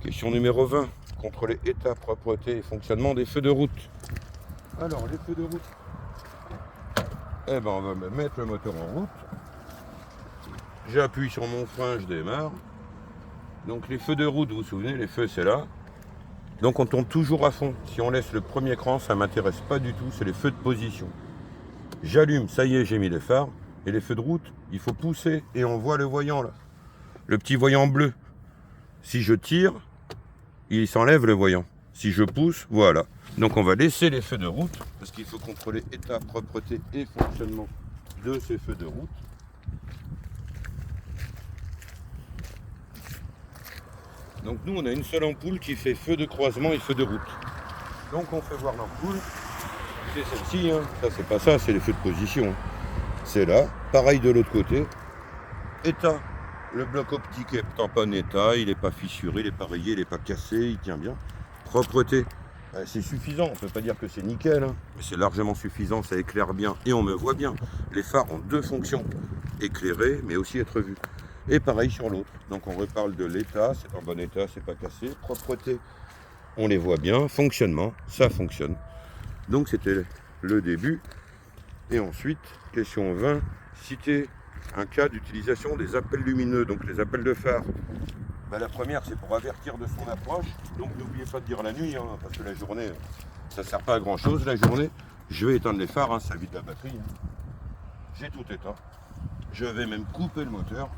Question numéro 20. Contrôler état, propreté et fonctionnement des feux de route. Alors, les feux de route. Eh ben, on va mettre le moteur en route. J'appuie sur mon frein, je démarre. Donc, les feux de route, vous vous souvenez, les feux, c'est là. Donc, on tourne toujours à fond. Si on laisse le premier cran, ça ne m'intéresse pas du tout. C'est les feux de position. J'allume, ça y est, j'ai mis les phares. Et les feux de route, il faut pousser. Et on voit le voyant là. Le petit voyant bleu. Si je tire, il s'enlève le voyant. Si je pousse, voilà. Donc on va laisser les feux de route, parce qu'il faut contrôler état, propreté et fonctionnement de ces feux de route. Donc nous on a une seule ampoule qui fait feu de croisement et feu de route. Donc on fait voir l'ampoule. C'est celle-ci, hein. Ça c'est pas ça, c'est les feux de position. C'est là. Pareil de l'autre côté. État. Le bloc optique est en bon état, il n'est pas fissuré, il n'est pas rayé, il n'est pas cassé, il tient bien. Propreté, c'est suffisant, on ne peut pas dire que c'est nickel, hein, mais c'est largement suffisant, ça éclaire bien et on me voit bien. Les phares ont deux fonctions, éclairer mais aussi être vu. Et pareil sur l'autre, donc on reparle de l'état, c'est en bon état, c'est pas cassé. Propreté, on les voit bien. Fonctionnement, ça fonctionne. Donc c'était le début. Et ensuite, question 20, citer un cas d'utilisation des appels lumineux, donc les appels de phare. Ben, la première, c'est pour avertir de son approche. Donc n'oubliez pas de dire la nuit, hein, parce que la journée, ça ne sert pas à grand chose. La journée, je vais éteindre les phares, hein, ça vide la batterie. Hein. J'ai tout éteint. Je vais même couper le moteur.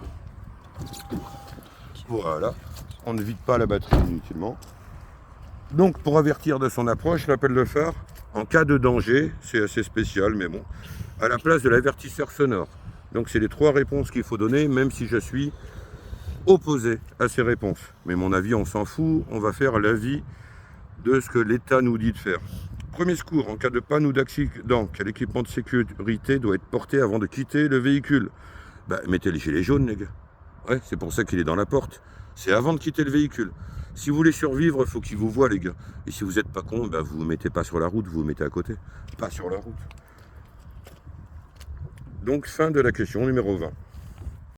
Voilà, on ne vide pas la batterie inutilement. Donc pour avertir de son approche, l'appel de phare, en cas de danger, c'est assez spécial, mais bon, à la place de l'avertisseur sonore. Donc c'est les trois réponses qu'il faut donner, même si je suis opposé à ces réponses. Mais mon avis, on s'en fout, on va faire l'avis de ce que l'État nous dit de faire. Premier secours, en cas de panne ou d'accident, quel équipement de sécurité doit être porté avant de quitter le véhicule? Bah, mettez les gilets jaunes, les gars. Ouais, c'est pour ça qu'il est dans la porte. C'est avant de quitter le véhicule. Si vous voulez survivre, il faut qu'il vous voie, les gars. Et si vous n'êtes pas con, bah, vous ne vous mettez pas sur la route, vous vous mettez à côté. Pas sur la route. Donc, fin de la question numéro 20.